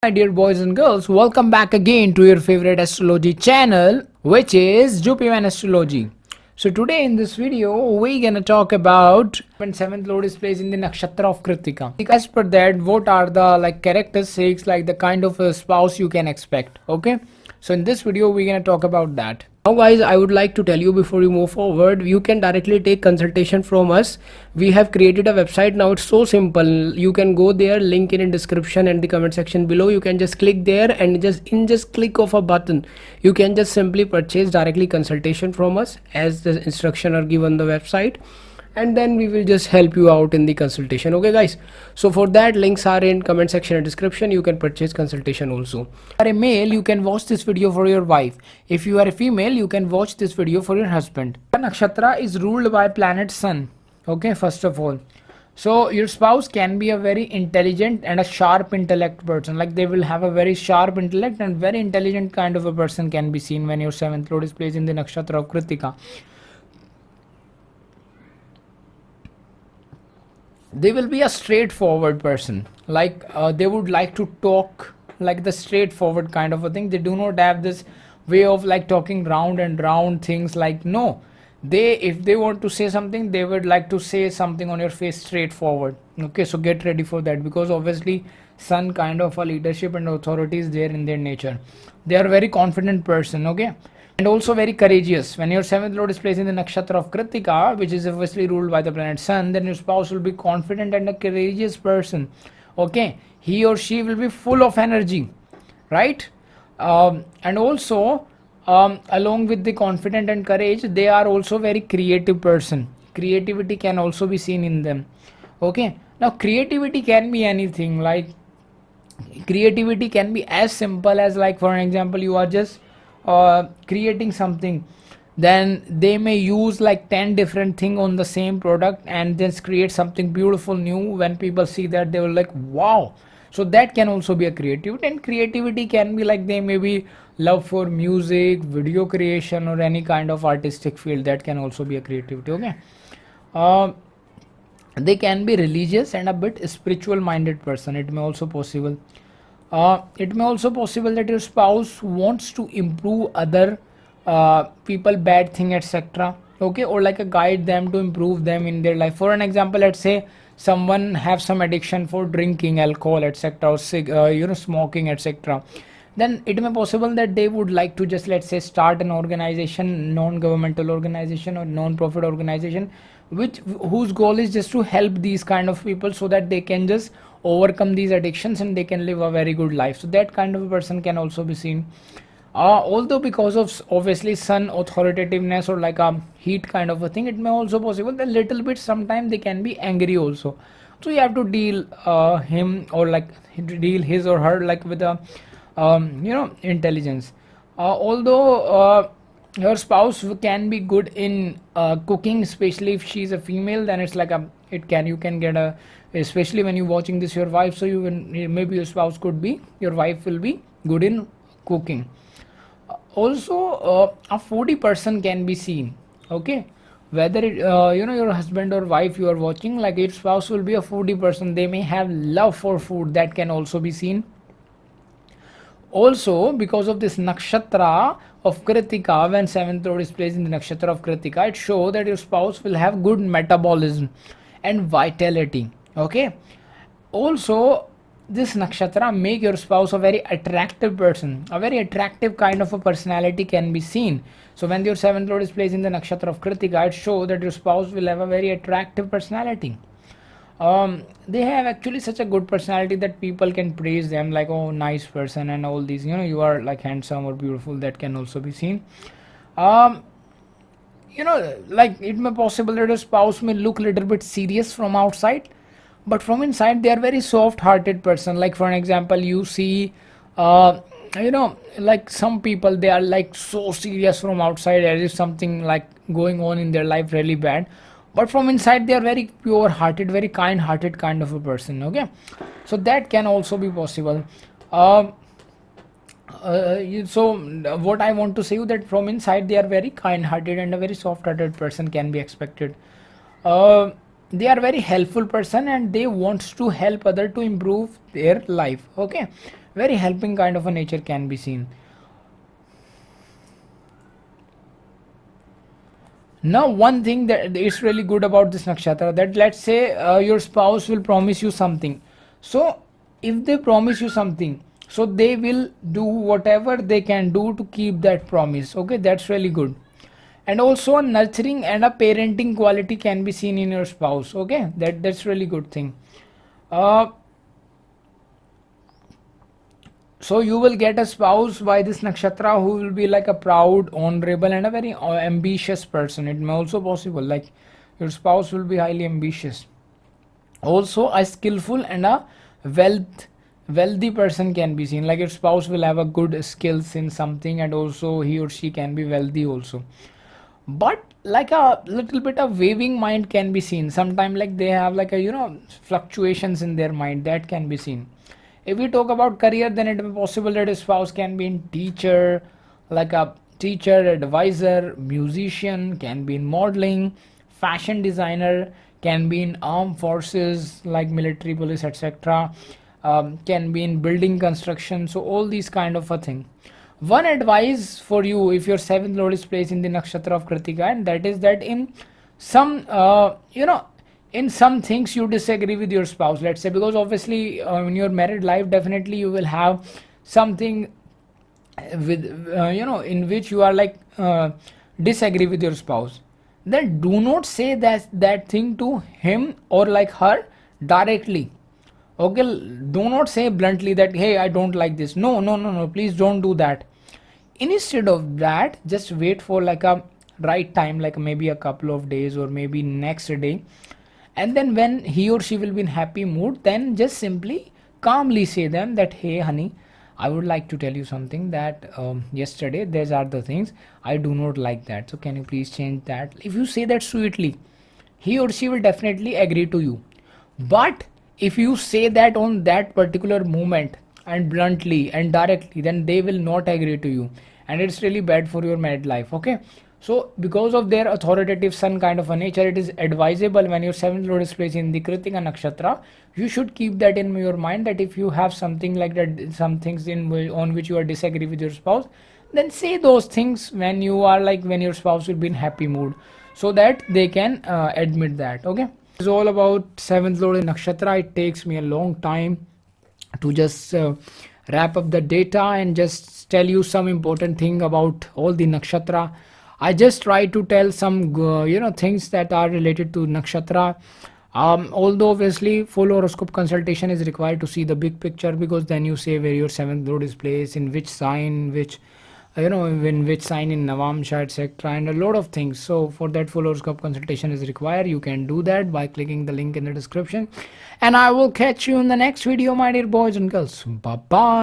My dear boys and girls, welcome back again to your favorite astrology channel, which is Jupiman Astrology. So today in this video, we're gonna talk about when seventh lord is placed in the nakshatra of Kritika. As per that, what are the characteristics, like the kind of a spouse you can expect? Okay, so in this video, we're gonna talk about that. Now guys, I would like to tell you before you move forward, you can directly take consultation from us. We have created a website now. It's so simple. You can go there, link in description and the comment section below. You can just click there and just click of a button, you can just simply purchase directly consultation from us as the instruction are given on the website, and then we will just help you out in the consultation. Okay guys, so for that, links are in comment section and description. You can purchase consultation also. If you are a male, you can watch this video for your wife. If you are a female, you can watch this video for your husband. The nakshatra is ruled by planet Sun. Okay, first of all, so your spouse can be a very intelligent and a sharp intellect person. Like they will have a very sharp intellect and very intelligent kind of a person can be seen when your seventh lord is placed in the nakshatra of Kritika. They will be a straightforward person. They would like to talk like the straightforward kind of a thing. They do not have this way of like talking round and round things. Like no, if they want to say something, they would like to say something on your face straightforward. Okay, so get ready for that, because obviously sun kind of a leadership and authority is there in their nature. They are a very confident person. Okay, and also very courageous. When your seventh lord is placed in the nakshatra of Kritika, which is obviously ruled by the planet Sun, then your spouse will be confident and a courageous person. Okay, he or she will be full of energy, right? And also along with the confident and courage, they are also very creative person. Creativity can also be seen in them. Okay, now creativity can be anything. Like creativity can be as simple as, like for an example, you are just creating something, then they may use like 10 different things on the same product and just create something beautiful new. When people see that, they will like, wow. So that can also be a creativity. And creativity can be like, they may be love for music, video creation, or any kind of artistic field. That can also be a creativity. Okay, they can be religious and a bit spiritual minded person. It may also possible. It may also possible that your spouse wants to improve other people bad thing, etc. Okay, or like a guide them to improve them in their life. For an example, let's say someone have some addiction for drinking alcohol, etc., or smoking, etc. Then it may possible that they would like to just, let's say, start an organization, non-governmental organization or non-profit organization, whose goal is just to help these kind of people so that they can just overcome these addictions and they can live a very good life. So that kind of a person can also be seen. Although because of obviously sun authoritativeness or like a heat kind of a thing, it may also possible that little bit sometimes they can be angry also. So you have to deal him or like deal his or her like with a intelligence. Although your spouse can be good in cooking, especially if she's a female, then it's like you can get a, especially when you're watching this your wife, so maybe your spouse could be, your wife will be good in cooking. Also a foodie person can be seen. Okay, whether it, your husband or wife you are watching, like your spouse will be a foodie person. They may have love for food. That can also be seen. Also, because of this nakshatra of Kritika, when seventh lord is placed in the nakshatra of Kritika, it shows that your spouse will have good metabolism and vitality. Okay, also this nakshatra make your spouse a very attractive person. A very attractive kind of a personality can be seen. So when your seventh lord is placed in the nakshatra of Kritika, it shows that your spouse will have a very attractive personality. They have actually such a good personality that people can praise them, like, oh, nice person and all these, you are like handsome or beautiful. That can also be seen. Like it may possible that a spouse may look a little bit serious from outside, but from inside they are very soft hearted person. Like for an example, you see like some people, they are like so serious from outside as if something like going on in their life really bad, but from inside they are very pure hearted, very kind hearted kind of a person. Okay, so that can also be possible. So what I want to say you that from inside they are very kind hearted and a very soft hearted person can be expected. They are very helpful person and they wants to help other to improve their life. Okay, very helping kind of a nature can be seen. Now, one thing that is really good about this nakshatra, that let's say your spouse will promise you something. So, if they promise you something, so they will do whatever they can do to keep that promise. Okay, that's really good. And also, a nurturing and a parenting quality can be seen in your spouse. Okay, that's really good thing. Uh, so you will get a spouse by this nakshatra who will be like a proud, honorable, and a very ambitious person. It may also possible, like your spouse will be highly ambitious. Also, a skillful and a wealthy person can be seen, like your spouse will have a good skills in something, and also he or she can be wealthy also. But like a little bit of waving mind can be seen sometime, like they have like a fluctuations in their mind, that can be seen. If we talk about career, then it may be possible that a spouse can be in teacher, like a teacher, advisor, musician, can be in modeling, fashion designer, can be in armed forces like military, police, etc. Can be in building construction. So all these kind of a thing. One advice for you, if your seventh lord is placed in the nakshatra of Kritika, and that is that in some in some things you disagree with your spouse, let's say, because obviously in your married life definitely you will have something with in which you are like disagree with your spouse. Then do not say that thing to him or like her directly. Okay, do not say bluntly that hey, I don't like this. No, no, no, no, please don't do that. Instead of that, just wait for like a right time, like maybe a couple of days or maybe next day, and then when he or she will be in happy mood, then just simply calmly say them that hey honey, I would like to tell you something that yesterday these are the things I do not like that, so can you please change that. If you say that sweetly, he or she will definitely agree to you. But if you say that on that particular moment and bluntly and directly, then they will not agree to you, and it's really bad for your married life. Okay, so because of their authoritative sun kind of a nature, it is advisable when your seventh lord is placed in the Kritika Nakshatra, you should keep that in your mind, that if you have something like that, some things on which you are disagree with your spouse, then say those things when you are like when your spouse will be in happy mood, so that they can admit that. Okay, it's all about seventh lord in nakshatra. It takes me a long time to just wrap up the data and just tell you some important thing about all the nakshatra. I just try to tell some things that are related to nakshatra. Although obviously full horoscope consultation is required to see the big picture, because then you say where your seventh lord is placed, in which sign, which in which sign in Navamsha, etc., and a lot of things. So for that full horoscope consultation is required. You can do that by clicking the link in the description, and I will catch you in the next video, my dear boys and girls. Bye bye.